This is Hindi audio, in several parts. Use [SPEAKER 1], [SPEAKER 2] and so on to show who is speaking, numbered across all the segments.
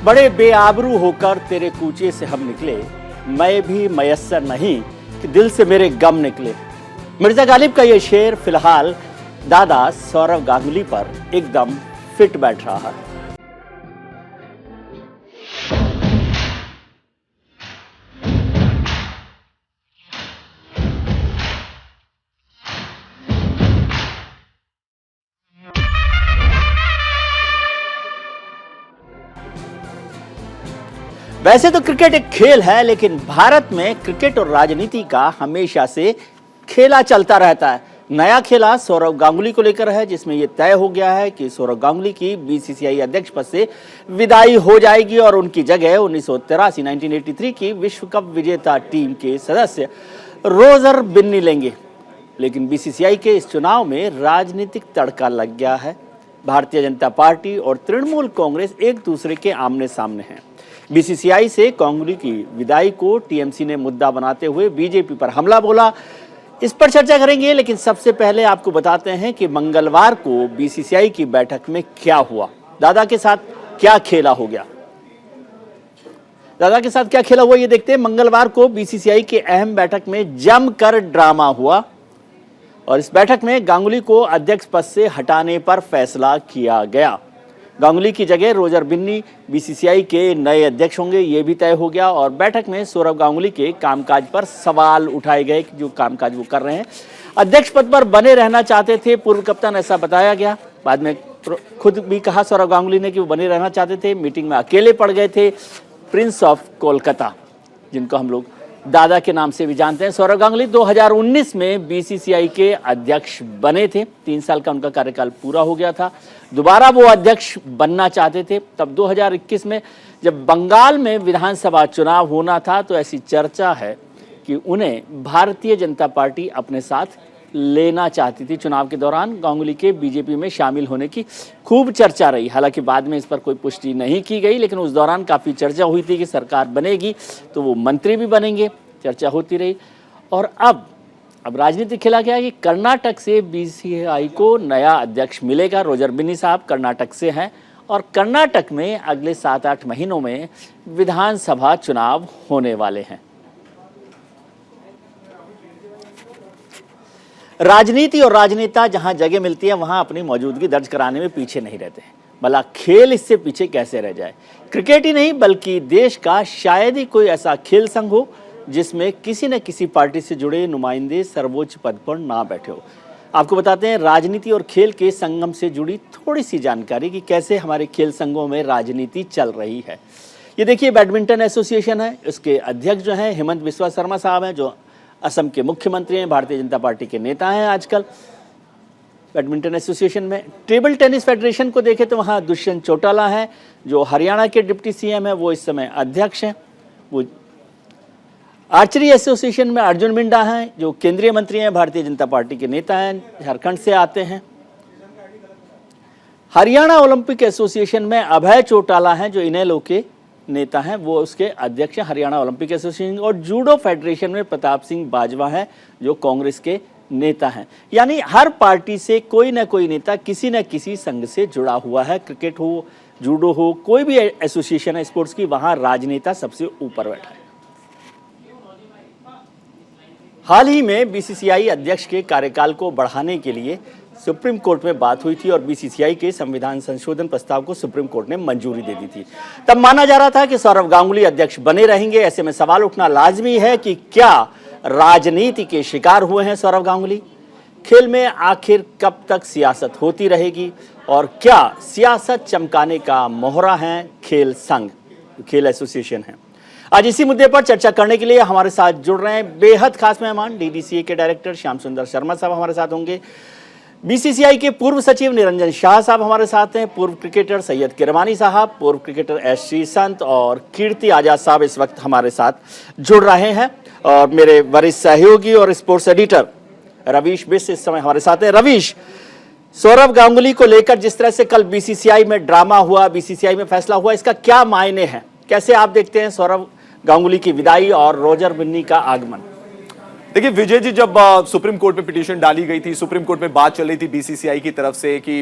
[SPEAKER 1] बड़े बेआबरू होकर तेरे कूचे से हम निकले, मैं भी मयस्सर नहीं कि दिल से मेरे गम निकले। मिर्जा गालिब का ये शेर फिलहाल दादा सौरव गांगुली पर एकदम फिट बैठ रहा है। वैसे तो क्रिकेट एक खेल है, लेकिन भारत में क्रिकेट और राजनीति का हमेशा से खेला चलता रहता है। नया खेला सौरव गांगुली को लेकर है, जिसमें यह तय हो गया है कि सौरव गांगुली की बीसीसीआई अध्यक्ष पद से विदाई हो जाएगी और उनकी जगह 1983 की विश्व कप विजेता टीम के सदस्य रोजर बिन्नी लेंगे। लेकिन बीसीसीआई के इस चुनाव में राजनीतिक तड़का लग गया है। भारतीय जनता पार्टी और तृणमूल कांग्रेस एक दूसरे के आमने सामने हैं। बीसीसीआई से गांगुली की विदाई को टीएमसी ने मुद्दा बनाते हुए बीजेपी पर हमला बोला। इस पर चर्चा करेंगे, लेकिन सबसे पहले आपको बताते हैं कि मंगलवार को बीसीसीआई की बैठक में क्या हुआ, दादा के साथ क्या खेला हो गया। दादा के साथ क्या खेला हुआ ये देखते हैं। मंगलवार को बीसीसीआई की अहम बैठक में जमकर ड्रामा हुआ और इस बैठक में गांगुली को अध्यक्ष पद से हटाने पर फैसला किया गया। गांगुली की जगह रोजर बिन्नी बीसीसीआई के नए अध्यक्ष होंगे, ये भी तय हो गया। और बैठक में सौरव गांगुली के कामकाज पर सवाल उठाए गए कि जो कामकाज वो कर रहे हैं। अध्यक्ष पद पर बने रहना चाहते थे पूर्व कप्तान, ऐसा बताया गया। बाद में खुद भी कहा सौरव गांगुली ने कि वो बने रहना चाहते थे। मीटिंग में अकेले पड़ गए थे प्रिंस ऑफ कोलकाता, जिनको हम लोग दादा के नाम से भी जानते हैं। सौरव गांगुली 2019 में बीसीसीआई के अध्यक्ष बने थे। 3 साल का उनका कार्यकाल पूरा हो गया था। दोबारा वो अध्यक्ष बनना चाहते थे। तब 2021 में जब बंगाल में विधानसभा चुनाव होना था, तो ऐसी चर्चा है कि उन्हें भारतीय जनता पार्टी अपने साथ लेना चाहती थी। चुनाव के दौरान गांगुली के बीजेपी में शामिल होने की खूब चर्चा रही। हालांकि बाद में इस पर कोई पुष्टि नहीं की गई, लेकिन उस दौरान काफ़ी चर्चा हुई थी कि सरकार बनेगी तो वो मंत्री भी बनेंगे, चर्चा होती रही। और अब राजनीति खेला गया कि कर्नाटक से बीसीसीआई को नया अध्यक्ष मिलेगा। रोजर बिन्नी साहब कर्नाटक से हैं और कर्नाटक में अगले 7-8 महीनों में विधानसभा चुनाव होने वाले हैं। राजनीति और राजनेता जहां जगह मिलती है, वहां अपनी मौजूदगी दर्ज कराने में पीछे नहीं रहते हैं। भला खेल इससे पीछे कैसे रह जाए। क्रिकेट ही नहीं बल्कि देश का शायद ही कोई ऐसा खेल संघ हो जिसमें किसी न किसी पार्टी से जुड़े नुमाइंदे सर्वोच्च पद पर ना बैठे हो। आपको बताते हैं राजनीति और खेल के संगम से जुड़ी थोड़ी सी जानकारी कि कैसे हमारे खेल संघों में राजनीति चल रही है। ये देखिए, बैडमिंटन एसोसिएशन है, उसके अध्यक्ष जो हैं हेमंत बिस्वा शर्मा साहब हैं, जो असम के मुख्यमंत्री हैं, भारतीय जनता पार्टी के नेता हैं आजकल। बैडमिंटन एसोसिएशन में टेबल टेनिस फेडरेशन को देखें तो वहाँ दुष्यंत चौटाला हैं, जो हरियाणा के डिप्टी सीएम हैं, वो इस समय अध्यक्ष हैं। वो आर्चरी एसोसिएशन में अर्जुन मिंडा हैं, जो केंद्रीय मंत्री हैं, भारतीय जनता पार्टी के नेता हैं, झारखंड से आते हैं। हरियाणा ओलंपिक एसोसिएशन में अभय चौटाला हैं, जो इनेलो के नेता हैं, वो उसके अध्यक्ष हैं हरियाणा ओलंपिक एसोसिएशन। और जूडो फेडरेशन में प्रताप सिंह बाजवा हैं, जो कांग्रेस के नेता हैं। यानी हर पार्टी से कोई ना कोई नेता किसी न किसी संघ से जुड़ा हुआ है। क्रिकेट हो, जूडो हो, कोई भी एसोसिएशन है स्पोर्ट्स की, वहां राजनेता सबसे ऊपर बैठा है। हाल ही में बीसीसीआई अध्यक्ष के कार्यकाल को बढ़ाने के लिए सुप्रीम कोर्ट में बात हुई थी और बीसीसीआई के संविधान संशोधन प्रस्ताव को सुप्रीम कोर्ट ने मंजूरी दे दी थी। तब माना जा रहा था कि सौरव गांगुली अध्यक्ष बने रहेंगे। ऐसे में सवाल उठना लाजमी है कि क्या राजनीति के शिकार हुए हैं सौरव गांगुली। खेल में आखिर कब तक सियासत होती रहेगी और क्या सियासत चमकाने का मोहरा है खेल संघ, खेल एसोसिएशन है। आज इसी मुद्दे पर चर्चा करने के लिए हमारे साथ जुड़ रहे हैं बेहद खास मेहमान, डीडीसीए के डायरेक्टर श्याम सुंदर शर्मा साहब हमारे साथ होंगे। बीसीसीआई के पूर्व सचिव निरंजन शाह साहब हमारे साथ हैं। पूर्व क्रिकेटर सैयद किरमानी साहब, पूर्व क्रिकेटर एस श्रीसंत और कीर्ति आजाद साहब इस वक्त हमारे साथ जुड़ रहे हैं। और मेरे वरिष्ठ सहयोगी और स्पोर्ट्स एडिटर रवीश बिस इस समय हमारे साथ हैं। रवीश, सौरव गांगुली को लेकर जिस तरह से कल बीसीसीआई में ड्रामा हुआ, बीसीसीआई में फैसला हुआ, इसका क्या मायने हैं? कैसे आप देखते हैं सौरव गांगुली की विदाई और रोजर बिन्नी का आगमन?
[SPEAKER 2] देखिए विजय जी, जब सुप्रीम कोर्ट में पिटीशन डाली गई थी, सुप्रीम कोर्ट में बात चल रही थी बीसीसीआई की तरफ से कि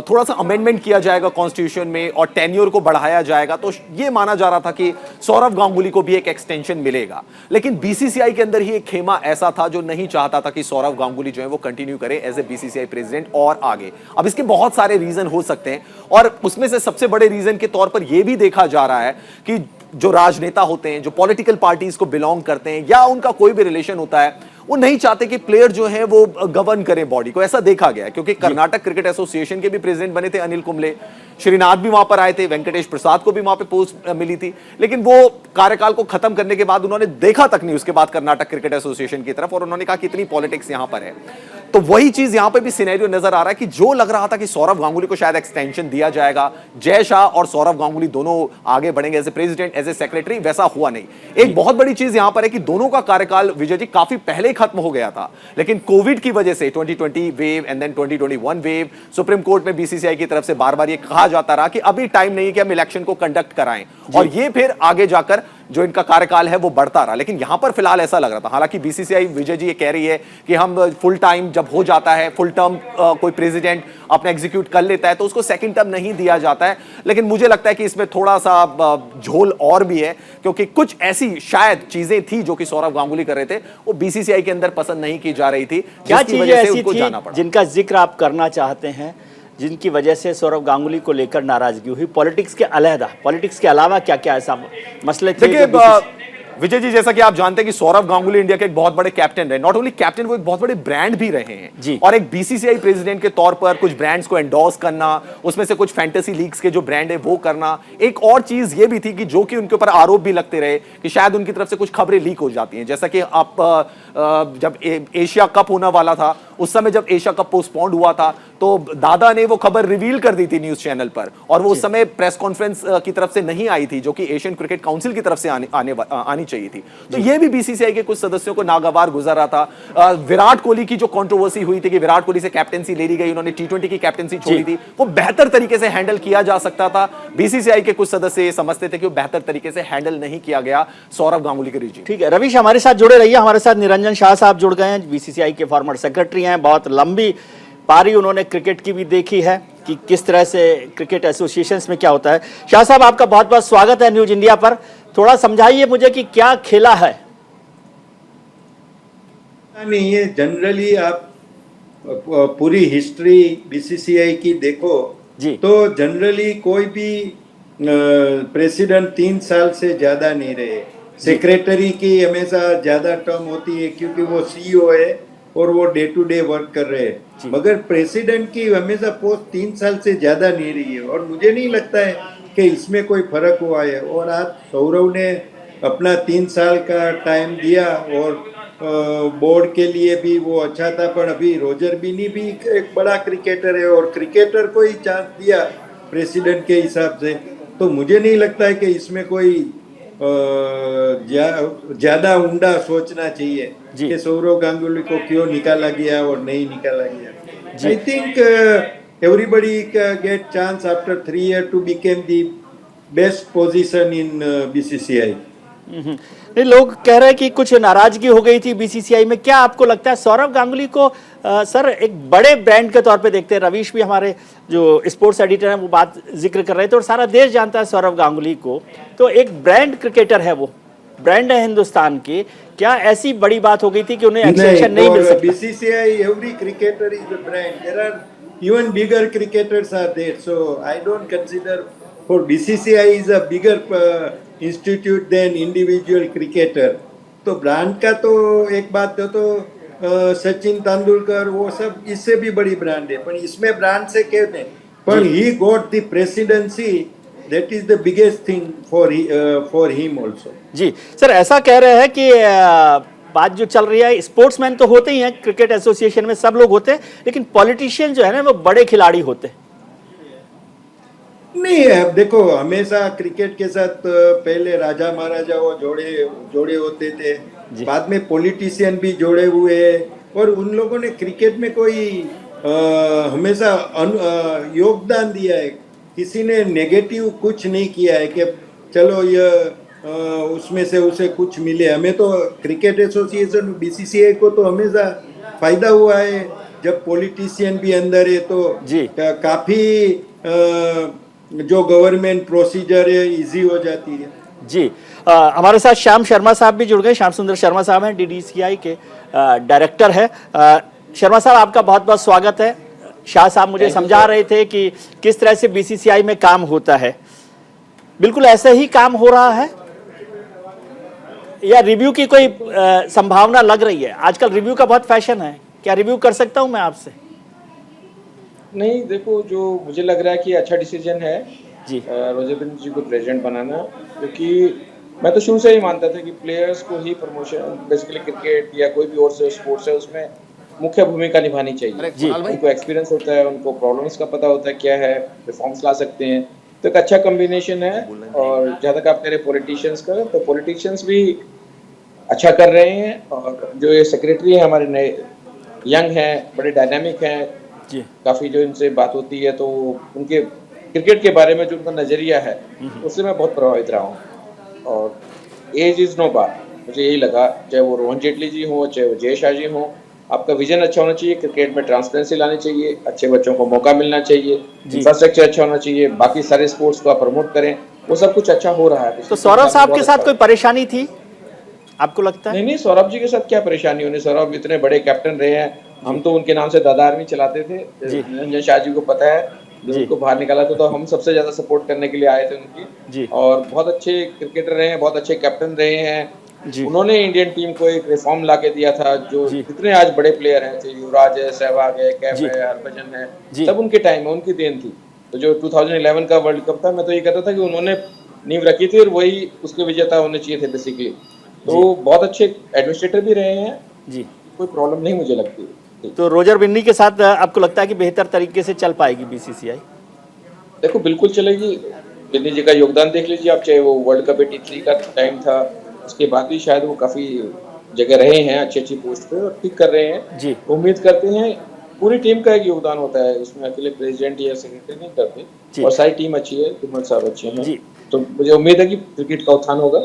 [SPEAKER 2] थोड़ा सा अमेंडमेंट किया जाएगा कॉन्स्टिट्यूशन में और टेन्योर को बढ़ाया जाएगा, तो ये माना जा रहा था कि सौरव गांगुली को भी एक एक्सटेंशन मिलेगा। लेकिन बीसीसीआई के अंदर ही एक खेमा ऐसा था जो नहीं चाहता था कि सौरव गांगुली जो है वो कंटिन्यू करे एज ए बीसीसीआई प्रेसिडेंट और आगे। अब इसके बहुत सारे रीजन हो सकते हैं और उसमें से सबसे बड़े रीजन के तौर पर यह भी देखा जा रहा है कि जो राजनेता होते हैं, जो पॉलिटिकल पार्टीज को बिलोंग करते हैं या उनका कोई भी रिलेशन होता है, वो नहीं चाहते कि प्लेयर जो है वो गवर्न करें बॉडी को। ऐसा देखा गया है क्योंकि कर्नाटक क्रिकेट एसोसिएशन के भी प्रेसिडेंट बने थे अनिल कुंबले, श्रीनाथ भी वहां पर आए थे, वेंकटेश प्रसाद को भी वहां पे पोस्ट मिली थी, लेकिन वो कार्यकाल को खत्म करने के बाद उन्होंने देखा तक नहीं उसके बाद कर्नाटक क्रिकेट एसोसिएशन की तरफ, और उन्होंने कहा कि इतनी पॉलिटिक्स यहां पर है। तो वही चीज यहां पे भी सिनेरियो नजर आ रहा है कि जो लग रहा था कि सौरव गांगुली को शायद एक्सटेंशन दिया जाएगा, जय शाह और सौरव गांगुली दोनों आगे बढ़ेंगे as a president, as a secretary, वैसा हुआ नहीं। एक बहुत बड़ी चीज यहां पर है कि दोनों का कार्यकाल विजय जी काफी पहले खत्म हो गया था, लेकिन कोविड की वजह से 2020 wave and then 2021 wave, Supreme Court में बीसीसीआई की तरफ से बार बार ये कहा जाता रहा कि अभी टाइम नहीं है कि हम इलेक्शन को कंडक्ट कराएं, और ये फिर आगे जाकर जो इनका कार्यकाल है वो बढ़ता रहा। लेकिन यहां पर फिलहाल ऐसा लग रहा था, हालांकि बीसीसीआई विजय जी ये कह रही है कि हम फुल टाइम जब हो जाता है, फुल टर्म कोई प्रेसिडेंट अपना एग्जीक्यूट कर लेता है तो उसको सेकंड टर्म नहीं दिया जाता है। लेकिन मुझे लगता है कि इसमें थोड़ा सा झोल और भी है, क्योंकि कुछ ऐसी शायद चीजें थी जो कि सौरव गांगुली कर रहे थे वो बीसीसीआई के अंदर पसंद नहीं की जा रही थी,
[SPEAKER 1] क्या चीजें ऐसी थी
[SPEAKER 2] जाना पड़ा।
[SPEAKER 1] जिनका जिक्र आप करना चाहते हैं, जिनकी वजह से सौरव गांगुली को लेकर नाराजगी हुई? पॉलिटिक्स के अलहदा, पॉलिटिक्स के अलावा क्या क्या ऐसा मसले थे?
[SPEAKER 2] देखिए विजय जी, जैसा कि आप जानते हैं कि सौरव गांगुली इंडिया के एक बहुत बड़े कैप्टन रहे, नॉट ओनली कैप्टन, वो एक बहुत बड़े ब्रांड भी रहे हैं
[SPEAKER 1] जी।
[SPEAKER 2] और एक बीसीसीआई प्रेसिडेंट के तौर पर कुछ ब्रांड्स को एंडोर्स करना, उसमें से कुछ फैंटेसी लीग्स के जो ब्रांड है वो करना। एक और चीज ये भी थी कि जो कि उनके ऊपर आरोप भी लगते रहे कि शायद उनकी तरफ से कुछ खबरें लीक हो जाती हैं, जैसा कि आप जब एशिया कप होने वाला था उस समय जब एशिया कप पोस्टपोन्ड हुआ था तो दादा ने वो खबर रिवील कर दी थी न्यूज चैनल पर, और वो उस समय प्रेस कॉन्फ्रेंस की तरफ से नहीं आई थी जो कि एशियन क्रिकेट काउंसिल की तरफ से आनी चाहिए थी। तो ये भी बीसीसीआई के कुछ सदस्यों को नागवार गुजर रहा था। विराट कोहली की जो कंट्रोवर्सी हुई थी कि विराट कोहली से कैप्टेंसी ले ली गई, उन्होंने टी20 की कैप्टेंसी छोड़ी थी, वो बेहतर तरीके से हैंडल किया जा सकता था। बीसीसीआई के कुछ सदस्य समझते थे कि वो बेहतर तरीके से हैंडल नहीं किया गया सौरव गांगुली के रिजीम।
[SPEAKER 1] ठीक है, रवीश हमारे साथ जुड़े रहिए। हमारे साथ निरंजन शाह साहब जुड़ गए हैं, बीसीसीआई के फॉर्मर सेक्रेटरी हैं, बहुत लंबी पारी उन्होंने क्रिकेट की भी देखी है कि किस तरह से क्रिकेट एसोसिएशंस में क्या होता है। शाह साहब, आपका बहुत बहुत स्वागत है न्यूज इंडिया पर। थोड़ा समझाइए मुझे कि क्या खेला है।
[SPEAKER 3] नहीं, ये जनरली आप पूरी हिस्ट्री बीसीसीआई की देखो
[SPEAKER 1] जी,
[SPEAKER 3] तो जनरली कोई भी प्रेसिडेंट 3 साल से ज्यादा नहीं रहे। सेक्रेटरी की हमेशा ज्यादा टर्म होती है क्योंकि वो सीईओ है और वो डे टू डे वर्क कर रहे हैं, मगर प्रेसिडेंट की हमेशा पोस्ट 3 साल से ज्यादा नहीं रही है, और मुझे नहीं लगता है कि इसमें कोई फर्क हुआ है। और आज सौरव ने अपना 3 साल का टाइम दिया और बोर्ड के लिए भी वो अच्छा था, पर अभी रोजर बिनी भी एक बड़ा क्रिकेटर है और क्रिकेटर को ही चांस दिया प्रेसिडेंट के हिसाब से, तो मुझे नहीं लगता है कि इसमें कोई ज्यादा उंडा सोचना चाहिए कि सौरव गांगुली को क्यों निकाला गया और नहीं निकाला गया। I think everybody get chance after 3 years to became the best position in BCCI.
[SPEAKER 1] नहीं, लोग कह रहे हैं कि कुछ नाराजगी हो गई थी बीसीसीआई में। क्या आपको लगता है सौरव गांगुली को सर एक बड़े ब्रांड के तौर पे देखते हैं? रवीश भी हमारे जो स्पोर्ट्स एडिटर हैं वो बात जिक्र कर रहे थे और सारा देश जानता है सौरव गांगुली को, तो एक ब्रांड क्रिकेटर है, वो ब्रांड है हिंदुस्तान की। क्या ऐसी बड़ी बात हो गई थी कि उन्हें एक्सटेंशन नहीं मिल सकता?
[SPEAKER 3] BCCI every cricketer is a brand, there are even bigger cricketers are there, so I don't consider for BCCI is a bigger institute than individual cricketer। तो ब्रांड का तो एक बात तो सचिन तेंदुलकर वो सब इससे भी बड़ी ब्रांड है, पर इसमें ब्रांड से क्या नहीं, पर he got the presidency, that is the biggest thing for him also.
[SPEAKER 1] जी सर, ऐसा कह रहे हैं कि बात जो चल रही है, स्पोर्ट्समैन तो होते ही हैं क्रिकेट एसोसिएशन में, सब लोग होते हैं, लेकिन पॉलिटिशियन जो है ना वो बड़े खिलाड़ी होते हैं।
[SPEAKER 3] नहीं, अब देखो हमेशा क्रिकेट के साथ पहले राजा महाराजा वो जोड़े होते थे, बाद में पॉलिटिशियन भी जोड़े हुए हैं, और उन लोगों ने क्रिकेट में कोई हमेशा योगदान दिया है, किसी ने नेगेटिव कुछ नहीं किया है कि चलो ये उसमें से उसे कुछ मिले। हमें तो क्रिकेट एसोसिएशन बीसीसीआई को तो हमेशा फायदा हुआ है जब पॉलिटिशियन भी अंदर है तो
[SPEAKER 1] जी।
[SPEAKER 3] काफी जो गवर्नमेंट प्रोसीजर है इजी हो जाती है।
[SPEAKER 1] जी। हमारे साथ श्याम शर्मा साहब भी जुड़ गए। श्याम सुंदर शर्मा साहब हैं, डीडीसीआई के डायरेक्टर है। शर्मा साहब, आपका बहुत बहुत स्वागत है। शाह साहब मुझे समझा रहे थे कि किस तरह से बीसीसीआई में काम होता है। बिल्कुल ऐसे ही काम हो रहा है या रिव्यू की कोई संभावना लग रही है? आजकल रिव्यू का बहुत फैशन है, क्या रिव्यू कर सकता हूं मैं आपसे?
[SPEAKER 4] नहीं, देखो, जो मुझे लग रहा है कि अच्छा डिसीजन है
[SPEAKER 1] जी।
[SPEAKER 4] रोजर बिन्नी जी को प्रेसिडेंट बनाना, क्योंकि मैं तो शुरू से ही मानता था कि प्लेयर्स को ही प्रमोशन, बेसिकली क्रिकेट या कोई भी और स्पोर्ट्स है, उसमें मुख्य भूमिका निभानी चाहिए।
[SPEAKER 1] जी।
[SPEAKER 4] उनको एक्सपीरियंस होता है, उनको प्रॉब्लम्स का पता होता है क्या है, रिफॉर्म्स ला सकते हैं, तो एक अच्छा कॉम्बिनेशन है। और जहाँ तक आप कह रहे पॉलिटिशियंस का, तो पॉलिटिशियंस भी अच्छा कर रहे हैं। और जो ये सेक्रेटरी है हमारे नए, यंग हैं, बड़े डायनामिक हैं,
[SPEAKER 1] जी।
[SPEAKER 4] काफ़ी जो इनसे बात होती है तो उनके क्रिकेट के बारे में जो उनका नज़रिया है उससे मैं बहुत प्रभावित रहा हूँ। और एज इज़ नो बार, मुझे यही लगा, चाहे वो रोहन जेटली जी हो, चाहे वो जय शाह जी हो, आपका विजन अच्छा होना चाहिए, क्रिकेट में ट्रांसपेरेंसी लानी चाहिए, अच्छे बच्चों को मौका मिलना चाहिए, इंफ्रास्ट्रक्चर अच्छा होना चाहिए, बाकी सारे स्पोर्ट्स को आप प्रमोट करें, वो सब कुछ अच्छा हो रहा है।
[SPEAKER 1] तो सौरभ साहब के साथ कोई परेशानी थी, आपको लगता है?
[SPEAKER 4] नहीं, सौरभ जी के साथ क्या परेशानी होनी, सौरभ इतने बड़े कैप्टन रहे हैं, हम तो उनके नाम से दादा आर्मी चलाते थे। निरंजन शाह जी को पता है, जब उनको बाहर निकाला था तो हम सबसे ज्यादा सपोर्ट करने के लिए आए थे उनकी। और बहुत अच्छे क्रिकेटर रहे हैं, बहुत अच्छे कैप्टन रहे हैं। उन्होंने इंडियन टीम को एक रिफॉर्म ला के दिया था, जो जितने आज बड़े प्लेयर हैं, युवराज है, सहवाग है, कैफ है, हरभजन है, सब उनके टाइम में उनकी देन थी। तो जो 2011 का वर्ल्ड कप था, मैं तो ये कहता था कि उन्होंने नींव रखी थी और वही उसके विजेता होने चाहिए थे बेसिकली। तो बहुत अच्छे एडमिनिस्ट्रेटर भी रहे हैं
[SPEAKER 1] जी,
[SPEAKER 4] कोई प्रॉब्लम नहीं मुझे लगती।
[SPEAKER 1] तो रोजर बिन्नी के साथ आपको लगता है कि बेहतर तरीके से चल पाएगी बीसीसीआई?
[SPEAKER 4] देखो, बिल्कुल चलेगी। बिन्नी जी का योगदान देख लीजिए आप, चाहे वो वर्ल्ड कप 83 का टाइम था, उसके बाद भी शायद वो काफी जगह रहे हैं, अच्छी अच्छी पोस्ट पे, और ठीक कर रहे हैं
[SPEAKER 1] जी।
[SPEAKER 4] उम्मीद करते हैं पूरी टीम का एक योगदान होता है इसमें, अकेले प्रेसिडेंट या सेक्रेटरी नहीं करते, और सारी टीम अच्छी है, तिमल साहब अच्छे हैं, तो मुझे उम्मीद है कि क्रिकेट का उत्थान होगा।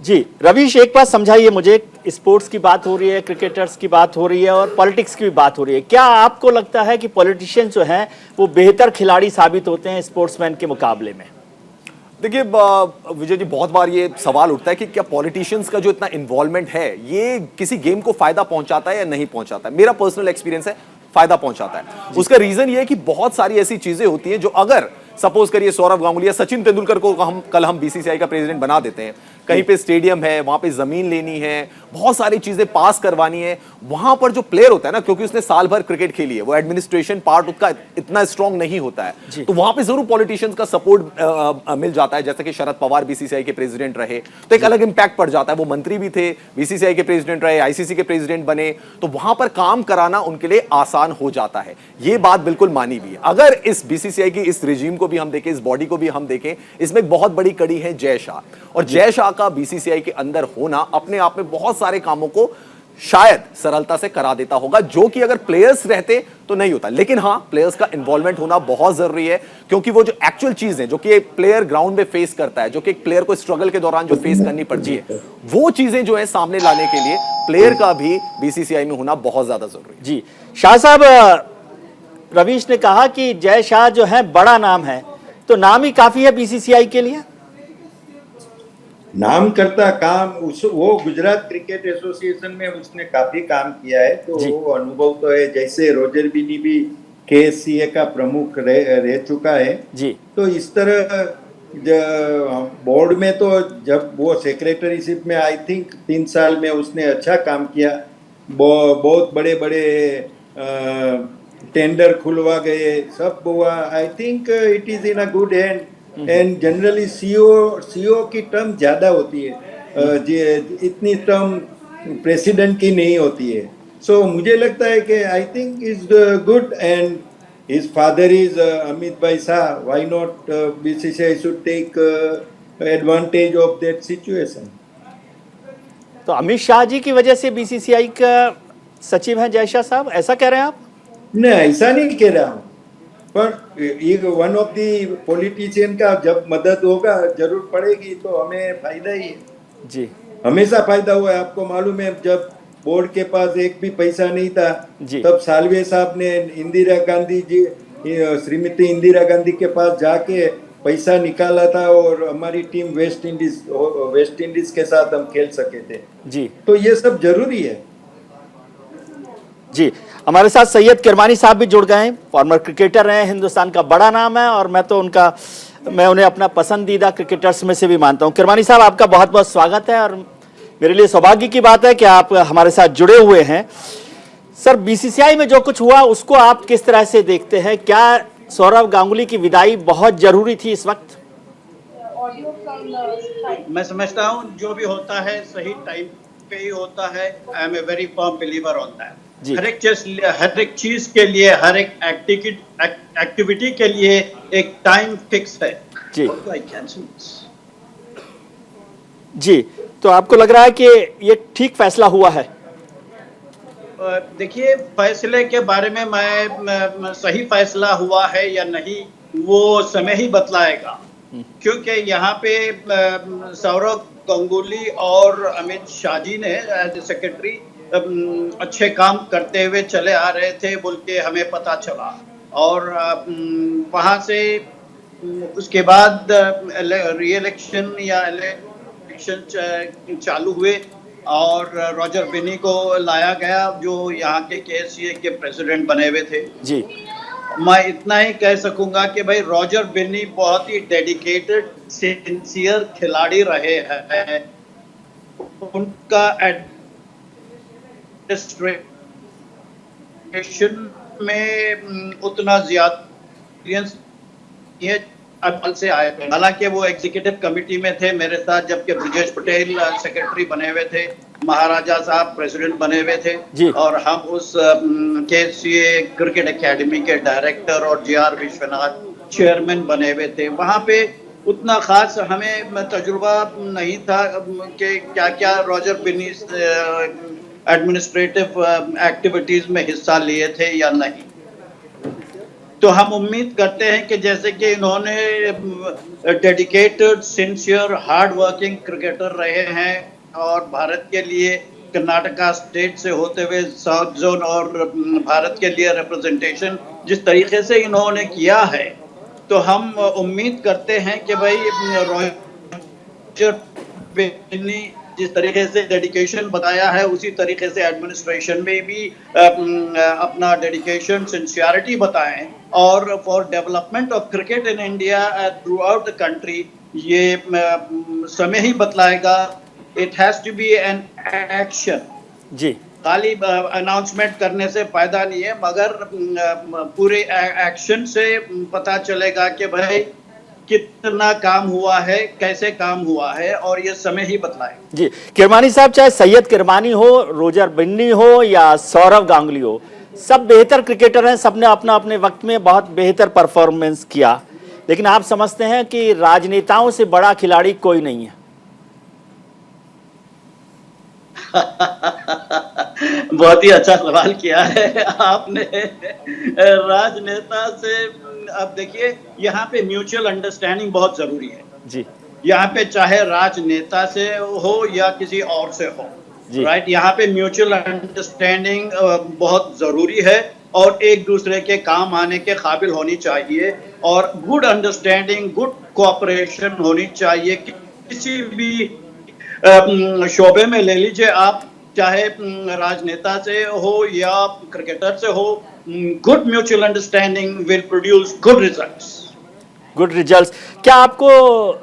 [SPEAKER 1] जी रवीश, एक बात समझाइए मुझे, स्पोर्ट्स की बात हो रही है, क्रिकेटर्स की बात हो रही है और पॉलिटिक्स की भी बात हो रही है, क्या आपको लगता है कि पॉलिटिशियन जो हैं वो बेहतर खिलाड़ी साबित होते हैं स्पोर्ट्समैन के मुकाबले में?
[SPEAKER 2] देखिए विजय जी, बहुत बार ये सवाल उठता है कि क्या पॉलिटिशियंस का जो इतना इन्वॉल्वमेंट है ये किसी गेम को फायदा पहुंचाता है या नहीं पहुंचाता है। मेरा पर्सनल एक्सपीरियंस है, फायदा पहुंचाता है। उसका रीजन ये है कि बहुत सारी ऐसी चीजें होती हैं जो अगर सपोज करिए सौरभ गांगुली या सचिन तेंदुलकर को कल हम बीसीसीआई का प्रेसिडेंट बना देते हैं, कहीं पे स्टेडियम है, वहां पे जमीन लेनी है, बहुत सारी चीजें पास करवानी है, वहां पर जो प्लेयर होता है ना, क्योंकि उसने साल भर क्रिकेट खेली है, वो एडमिनिस्ट्रेशन पार्ट उसका इतना स्ट्रांग नहीं होता है, तो वहां पे जरूर पॉलिटिशियंस का सपोर्ट मिल जाता है। जैसे कि शरद पवार बीसीसीआई के प्रेसिडेंट रहे तो एक अलग इंपैक्ट पड़ जाता है, वो मंत्री भी थे, बीसीसीआई के प्रेसिडेंट रहे, आईसीसी के प्रेसिडेंट बने, तो वहां पर काम कराना उनके लिए आसान हो जाता है। ये बात बिल्कुल मानी भी है। अगर इस बीसीसीआई की इस रिजीम को भी हम देखें, इस बॉडी को भी हम देखें, इसमें एक बहुत बड़ी कड़ी है जय शाह, और जय शाह का बीसीसीआई के अंदर होना अपने आप में बहुत सारे कामों को शायद सरलता से करा देता होगा, जो कि अगर प्लेयर्स रहते तो नहीं होता। लेकिन हां, प्लेयर्स का इन्वॉल्वमेंट होना बहुत जरूरी है, क्योंकि वो जो एक्चुअल चीज है जो कि एक प्लेयर ग्राउंड में फेस करता है, जो कि एक प्लेयर को स्ट्रगल के दौरान जो फेस करनी पड़ती है, वो चीजें जो है सामने लाने के लिए प्लेयर का भी बीसीसीआई में होना बहुत ज्यादा जरूरी है।
[SPEAKER 1] जी शाह साहब, रवीश ने कहा कि जय शाह जो है बड़ा नाम है, तो नाम ही काफी है बीसीसीआई के लिए?
[SPEAKER 3] नाम करता काम वो गुजरात क्रिकेट एसोसिएशन में उसने काफी काम किया है, तो वो अनुभव तो है। जैसे रोजर बिन्नी भी केएससीए का प्रमुख रह चुका है जी, तो इस तरह बोर्ड में तो जब वो सेक्रेटरीशिप में आई थिंक 3 साल में उसने अच्छा काम किया, बहुत बड़े बड़े टेंडर खुलवा गए, सब हुआ। I think it is in a good hand, and generally CO की टर्म ज्यादा होती है, इतनी टर्म प्रेसिडेंट की नहीं होती है। सो मुझे लगता है कि I think is good, and his father is Amit भाई Shah, why not BCCI should take advantage of that situation.
[SPEAKER 1] तो अमित शाह जी की वजह से बीसीसीआई का सचिव है जय शाह साहब, ऐसा कह रहे हैं आप?
[SPEAKER 3] नहीं, ऐसा नहीं कह रहा हूँ। पर ये वन ऑफ दी पॉलिटिशियन का जब मदद होगा जरूर पड़ेगी तो हमें फायदा ही है।
[SPEAKER 1] जी
[SPEAKER 3] हमेशा फायदा हुआ है। आपको मालूम है जब बोर्ड के पास एक भी पैसा नहीं था
[SPEAKER 1] जी।
[SPEAKER 3] तब सालवे साहब ने इंदिरा गांधी जी, श्रीमती इंदिरा गांधी के पास जाके पैसा निकाला था और हमारी टीम वेस्ट इंडीज के साथ हम खेल सके थे।
[SPEAKER 1] जी
[SPEAKER 3] तो ये सब जरूरी है।
[SPEAKER 1] जी, हमारे साथ सैयद किरमानी साहब भी जुड़ गए हैं। फॉर्मर क्रिकेटर हैं, हिंदुस्तान का बड़ा नाम है और मैं उन्हें अपना पसंदीदा क्रिकेटर्स में से भी मानता हूं। किरमानी साहब, आपका बहुत बहुत स्वागत है और मेरे लिए सौभाग्य की बात है कि आप हमारे साथ जुड़े हुए हैं। सर, बीसीसीआई में जो कुछ हुआ उसको आप किस तरह से देखते हैं? क्या सौरव गांगुली की विदाई बहुत जरूरी थी इस वक्त?
[SPEAKER 5] मैं समझता हूँ जो भी होता है सही टाइम पे ही होता है। I am a very firm believer on that. हर एक चीज के लिए, हर एक एक्टिविटी के लिए एक टाइम फिक्स है
[SPEAKER 1] जी जी। तो आपको लग रहा है कि ये ठीक फैसला हुआ है?
[SPEAKER 5] देखिए, फैसले के बारे में मैं सही फैसला हुआ है या नहीं वो समय ही बतलाएगा, क्योंकि यहाँ पे सौरव गांगुली और अमित शाह जी ने एज सेक्रेटरी अच्छे काम करते हुए चले आ रहे थे बोल के हमें पता चला। और वहाँ से उसके बाद री इलेक्शन या इलेक्शन चालू हुए और रॉजर बिन्नी को लाया गया जो यहाँ के केएससीए के प्रेसिडेंट बने हुए थे
[SPEAKER 1] जी।
[SPEAKER 5] मैं इतना ही कह सकूंगा कि भाई रॉजर बिन्नी बहुत ही डेडिकेटेड सिंसियर खिलाड़ी रहे हैं। उनका एडमिनिस्ट्रेशन में उतना ज्यादा एक्सपीरियंस ये से आए थे। हालांकि वो एग्जीक्यूटिव कमेटी में थे मेरे साथ, जबकि ब्रजेश पटेल सेक्रेटरी बने हुए थे, महाराजा साहब प्रेसिडेंट बने हुए थे और हम उस केसीए क्रिकेट एकेडमी के डायरेक्टर और जीआर विश्वनाथ चेयरमैन बने हुए थे। वहां पे उतना खास हमें तजुर्बा नहीं था कि क्या क्या रॉजर बिन्नी एडमिनिस्ट्रेटिव एक्टिविटीज में हिस्सा लिए थे या नहीं। तो हम उम्मीद करते हैं कि जैसे कि इन्होंने dedicated sincere hard working cricketer रहे हैं और भारत के लिए कर्नाटका स्टेट से होते हुए साउथ जोन और भारत के लिए रिप्रेजेंटेशन जिस तरीके से इन्होंने किया है, तो हम उम्मीद करते हैं कि भाई रॉजर बिन्नी जिस तरीके से डेडिकेशन बताया है उसी तरीके से एडमिनिस्ट्रेशन में भी अपना डेडिकेशन सिंसियरिटी बताएं और for development of cricket in India throughout the country ये समय ही बतलाएगा। It has to be an action जी। खाली अनाउंसमेंट करने से फायदा नहीं है, मगर पूरे एक्शन से पता चलेगा कि भाई कितना काम हुआ है, कैसे काम हुआ है, और ये समय ही बतलाए
[SPEAKER 1] जी। किरमानी साहब, चाहे सैयद किरमानी हो, रोजर बिन्नी हो या सौरव गांगुली हो, सब बेहतर क्रिकेटर हैं, सबने अपना अपने वक्त में बहुत बेहतर परफॉर्मेंस किया, लेकिन आप समझते हैं कि राजनेताओं से बड़ा खिलाड़ी कोई नहीं है?
[SPEAKER 5] बहुत ही अच्छा सवाल किया है आपने। राजनेता से अब देखिए, यहाँ पे म्यूचुअल अंडरस्टैंडिंग बहुत जरूरी है जी। यहाँ पे चाहे राजनेता से हो या किसी और से हो, राइट, यहाँ पे म्यूचुअल अंडरस्टैंडिंग बहुत जरूरी है और एक दूसरे के काम आने के काबिल होनी चाहिए और गुड अंडरस्टैंडिंग, गुड कोऑपरेशन होनी चाहिए। किसी भी शोबे में ले लीजिए आप, चाहे राजनेता से हो या क्रिकेटर से हो, good mutual understanding will produce good results.
[SPEAKER 1] Good results. क्या आपको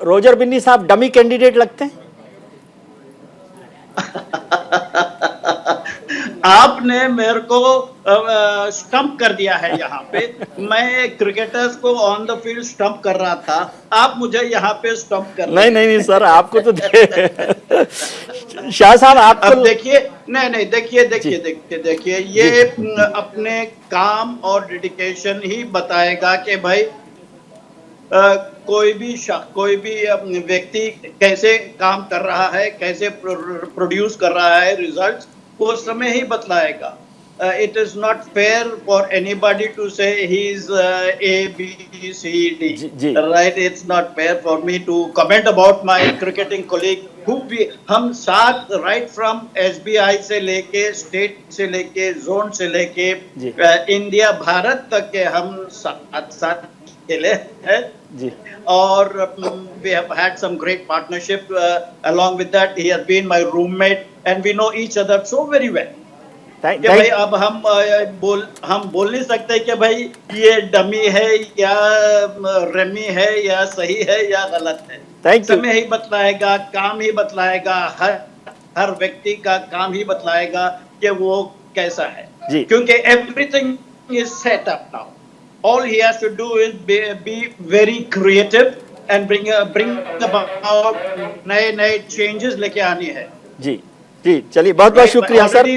[SPEAKER 1] रोजर बिन्नी साहब डमी कैंडिडेट लगते हैं?
[SPEAKER 5] आपने मेरे को स्टंप कर दिया है यहाँ पे। मैं क्रिकेटर्स को ऑन द फील्ड स्टंप कर रहा था, आप मुझे यहाँ पे स्टंप कर रहे हैं।
[SPEAKER 1] नहीं सर, आपको तो शाह साहब आपको
[SPEAKER 5] अब देखिए, नहीं देखिए ये अपने काम और डेडिकेशन ही बताएगा कि भाई कोई भी व्यक्ति कैसे काम कर रहा है, कैसे प्रोड्यूस कर रहा है रिजल्ट्स, वो समय ही बतलाएगा। it is not fair for anybody to say he's A, B, C, D.
[SPEAKER 1] Ji.
[SPEAKER 5] Right? It's not fair for me to comment about my cricketing colleague who भी हम साथ right from SBI से लेके स्टेट से लेके जोन से लेके
[SPEAKER 1] जी.
[SPEAKER 5] इंडिया भारत तक के हम साथ खेले हैं.
[SPEAKER 1] जी.
[SPEAKER 5] और we have had some great partnership. Along with that, he has been my roommate, and we know each other so very well. कि भाई अब हम बोल नहीं सकते कि भाई ये डमी है या रमी है या सही है या गलत है. समय ही बतलाएगा, काम ही बतलाएगा, हर व्यक्ति का काम ही बतलाएगा कि वो कैसा है. क्योंकि everything is set up now. All he has to do is be very creative and bring about नए changes लेके आनी है.
[SPEAKER 1] जी जी, चलिए बहुत बहुत शुक्रिया सर.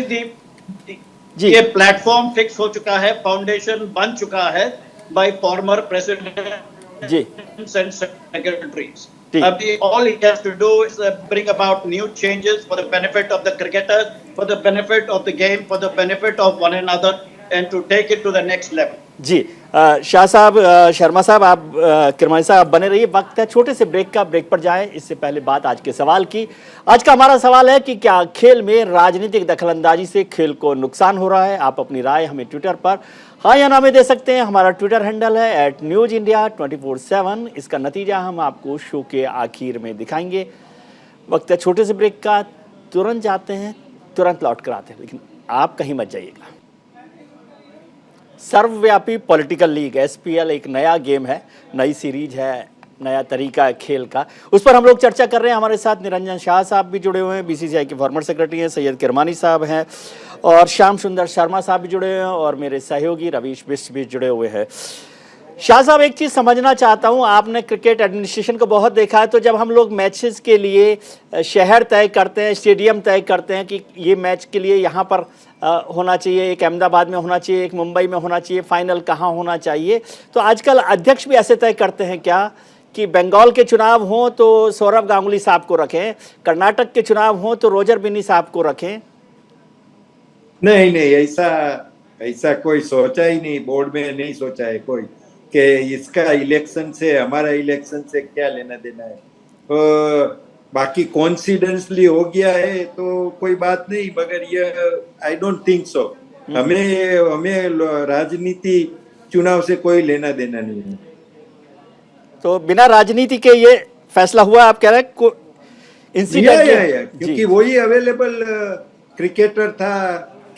[SPEAKER 5] ये प्लेटफॉर्म फिक्स हो चुका है, फाउंडेशन बन चुका है by former president
[SPEAKER 1] ji
[SPEAKER 5] and secretaries. अभी all he has to do is bring about new changes for the benefit of the cricketers, for the benefit of the game, for the benefit of one another, and to take it to the next level.
[SPEAKER 1] जी, शाह साहब, शर्मा साहब, आप किरमानी साहब, आप बने रहिए. वक्त है छोटे से ब्रेक का. ब्रेक पर जाएं इससे पहले बात आज के सवाल की. आज का हमारा सवाल है कि क्या खेल में राजनीतिक दखलंदाजी से खेल को नुकसान हो रहा है? आप अपनी राय हमें ट्विटर पर हाँ या ना में दे सकते हैं. हमारा ट्विटर हैंडल है @newsindia247. इसका नतीजा हम आपको शो के आखिर में दिखाएंगे. वक्त है छोटे से ब्रेक का. तुरंत जाते हैं, तुरंत लौट कर आते हैं, लेकिन आप कहीं मत जाइएगा. सर्वव्यापी पॉलिटिकल लीग SPL एक नया गेम है, नई सीरीज है, नया तरीका है खेल का. उस पर हम लोग चर्चा कर रहे हैं. हमारे साथ निरंजन शाह साहब भी जुड़े हुए हैं, BCCI के फॉर्मर सेक्रेटरी हैं. सैयद किरमानी साहब हैं और श्याम सुंदर शर्मा साहब भी जुड़े हुए हैं और मेरे सहयोगी रवीश बिष्ट भी जुड़े हुए हैं. शाह साहब, एक चीज़ समझना चाहता हूं, आपने क्रिकेट एडमिनिस्ट्रेशन को बहुत देखा है. तो जब हम लोग मैचेस के लिए शहर तय करते हैं, स्टेडियम तय करते हैं कि ये मैच के लिए यहाँ पर होना चाहिए, एक अहमदाबाद में होना चाहिए, एक मुंबई में होना चाहिए, फाइनल कहाँ होना चाहिए, तो आजकल अध्यक्ष भी ऐसे तय करते हैं क्या कि बंगाल के चुनाव हों तो सौरभ गांगुली साहब को रखें, कर्नाटक के चुनाव हों तो रोजर बिन्नी साहब को रखें?
[SPEAKER 3] नहीं, ऐसा कोई सोचा ही नहीं, बोर्ड में नहीं सोचा है कोई कि इसका इलेक्शन से, हमारा इलेक्शन से क्या लेना देना है. बाकी कॉन्सिडेंसली हो गया है तो कोई बात नहीं, मगर ये आई डोंट थिंक सो. हमें राजनीति चुनाव से कोई लेना देना नहीं है.
[SPEAKER 1] तो बिना राजनीति के ये फैसला हुआ, आप कह रहे हैं इंसिडेंट?
[SPEAKER 3] क्योंकि वही अवेलेबल क्रिकेटर था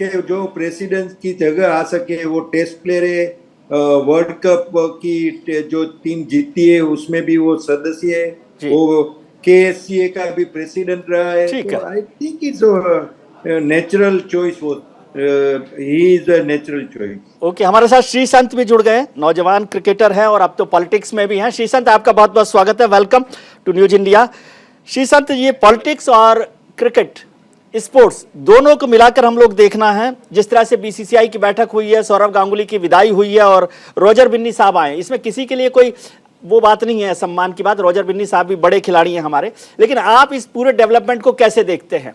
[SPEAKER 3] कि जो प्रेसिडेंट की जगह आ सके. वो टेस्ट प्लेयर है, वर्ल्ड कप की जो टीम जीती है उसमें भी वो सदस्य है, वो KSCA का भी प्रेसिडेंट रहा है. तो I think it's natural choice. He is a natural choice.
[SPEAKER 1] Okay, हमारे साथ श्री संत भी जुड़ गए, नौजवान क्रिकेटर हैं और अब तो पॉलिटिक्स में भी हैं. श्री संत, आपका बहुत बहुत स्वागत है. Welcome to news India. Shri Sant, ये पॉलिटिक्स और क्रिकेट, स्पोर्ट्स दोनों को मिलाकर हम लोग देखना है. जिस तरह से BCCI की बैठक हुई है, सौरभ गांगुली की विदाई हुई है और रोजर बिन्नी साहब आए, इसमें किसी के लिए कोई वो बात नहीं है, सम्मान की बात. रोजर बिन्नी साहब भी बड़े खिलाड़ी हैं हमारे, लेकिन आप इस पूरे डेवलपमेंट को कैसे देखते हैं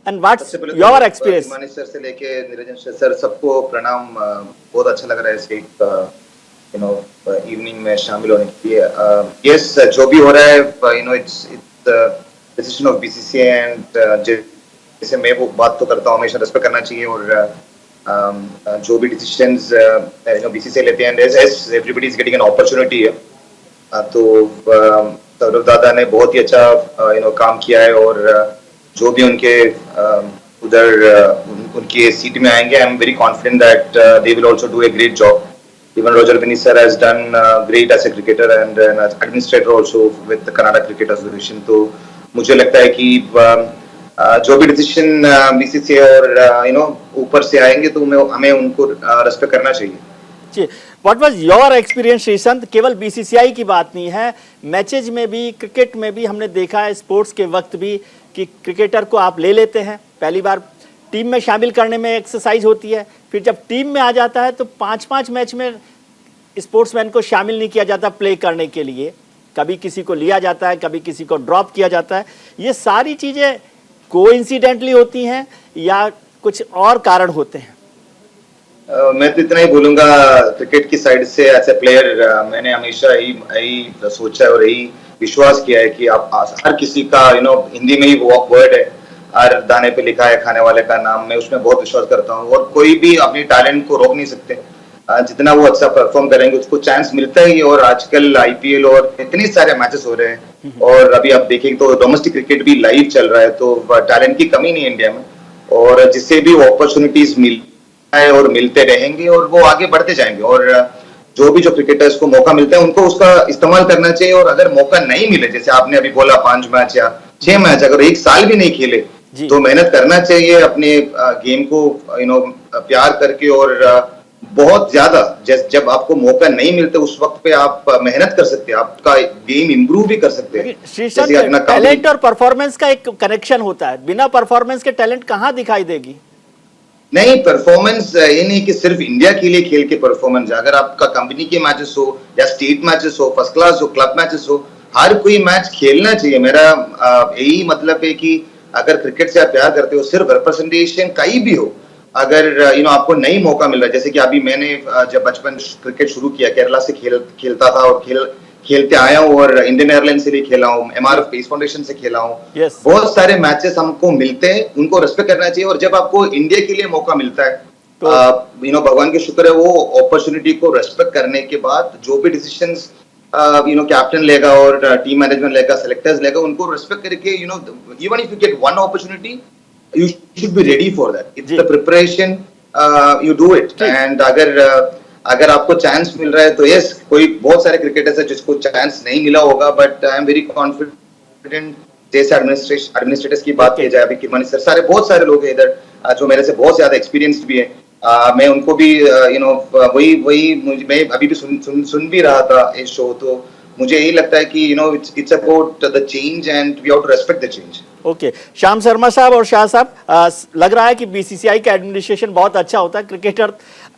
[SPEAKER 1] and what's your experience?
[SPEAKER 6] Kirmani sir से लेके निरंजन सर, सबको प्रणाम. बहुत अच्छा लग रहा है इसे इवनिंग में शामिल होने के लिए. यस, जो भी हो रहा है, it's decision of BCCI and जैसे मैं वो बात तो करता हूँ, हमेशा रेस्पेक्ट करना चाहिए. और जो भी डिसीजंस BCCI लेते हैं, as everybody is getting an opportunity. तो सौरभ दादा ने बहुत ही अच्छा काम किया है और जो भी उनके उधर उनके सीट में आएंगे, I am very confident that they will also do a great job. Even Roger Binny sir has done great as a cricketer and an administrator also with the Karnataka cricket association. तो मुझे लगता है कि जो भी डिसीजन BCCI और ऊपर से आएंगे तो हमें उनको रेस्पेक्ट करना चाहिए.
[SPEAKER 1] जी, what was your experience Sreesanth? केवल BCCI की बात नहीं है, मैचेज में भी, क्रिकेट में भी हमने देखा है, स्पोर्ट्स के वक्त भी, कि क्रिकेटर को आप ले लेते हैं, पहली बार टीम में शामिल करने में एक्सरसाइज होती है, फिर जब टीम में आ जाता है तो 5-5 मैच में स्पोर्ट्समैन को शामिल नहीं किया जाता प्ले करने के लिए. कभी किसी को लिया जाता है, कभी किसी को ड्रॉप किया जाता है. ये सारी चीज़ें कोइंसिडेंटली होती हैं या कुछ और कारण होते हैं?
[SPEAKER 6] मैं तो इतना ही बोलूंगा क्रिकेट की साइड से एज ए प्लेयर, मैंने हमेशा यही सोचा और यही विश्वास किया है कि आप हर किसी का हिंदी में ही वो वर्ड है, हर दाने पे लिखा है खाने वाले का नाम, मैं उसमें बहुत विश्वास करता हूँ और कोई भी अपने टैलेंट को रोक नहीं सकते। जितना वो अच्छा परफॉर्म करेंगे उसको चांस मिलता ही। और आजकल आईपीएल और इतने सारे मैचेस हो रहे हैं और अभी आप देखेंगे तो डोमेस्टिक क्रिकेट भी लाइव चल रहा है, तो टैलेंट की कमी नहीं है इंडिया में। और जिससे भी अपॉर्चुनिटीज मिल है और मिलते रहेंगे और वो आगे बढ़ते जाएंगे। और जो क्रिकेटर्स को मौका मिलता है उनको उसका इस्तेमाल करना चाहिए। और अगर मौका नहीं मिले, जैसे आपने अभी बोला 5 मैच या 6 मैच, अगर 1 साल भी नहीं खेले तो मेहनत करना चाहिए अपने गेम को प्यार करके। और बहुत ज्यादा जब आपको मौका नहीं मिलता उस वक्त पे आप मेहनत कर सकते हैं, आपका गेम इंप्रूव भी कर सकते हैं।
[SPEAKER 1] शीर्षक टैलेंट और परफॉर्मेंस का एक कनेक्शन होता है, बिना परफॉर्मेंस के टैलेंट कहाँ दिखाई देगी?
[SPEAKER 6] नहीं, परफॉर्मेंस ये नहीं कि सिर्फ इंडिया के लिए खेल के परफॉर्मेंस, अगर आपका कंपनी के मैचेस हो या स्टेट मैचेस हो, फर्स्ट क्लास हो, क्लब मैचेस हो, हर कोई मैच खेलना चाहिए। मेरा यही मतलब है कि अगर क्रिकेट से आप प्यार करते हो, सिर्फ रिप्रेजेंटेशन कहीं भी हो, अगर आपको नहीं मौका मिल रहा है, जैसे कि अभी मैंने जब बचपन क्रिकेट शुरू किया, केरला से खेलता था और खेलते आया हूँ और इंडियन एयरलाइन से भी खेला हूँ, एमआरएफ स्पेस फाउंडेशन से खेला हूँ। बहुत सारे मैचेस हमको मिलते हैं, उनको रेस्पेक्ट करना चाहिए। और जब आपको इंडिया के लिए मौका मिलता है तो भगवान के शुक्र है, वो अपॉर्चुनिटी को रेस्पेक्ट करने के बाद जो भी डिसीजंस कैप्टन लेगा और टीम मैनेजमेंट लेगा, सेलेक्टर्स लेगा, उनको रेस्पेक्ट करके even if you get one opportunity you should be ready for that. It's the preparation, you do it. And अगर आपको चांस मिल रहा है तो यस, कोई बहुत सारे क्रिकेटर्स है जिसको चांस नहीं मिला होगा, but I am very confident. जैसे एडमिनिस्ट्रेटर्स की बात की जाए, अभी किरमानी सर, बहुत सारे लोग हैं इधर जो मेरे से बहुत ज्यादा एक्सपीरियंस्ड भी है। मैं उनको भी वही मैं अभी भी सुन भी रहा था इस शो, तो मुझे यही लगता है कि it's about the change and we have to respect the change.
[SPEAKER 1] Okay, Shyam Sharma sahab और शाह साहब, लग रहा है कि बीसीसीआई का एडमिनिस्ट्रेशन बहुत अच्छा होता है, क्रिकेटर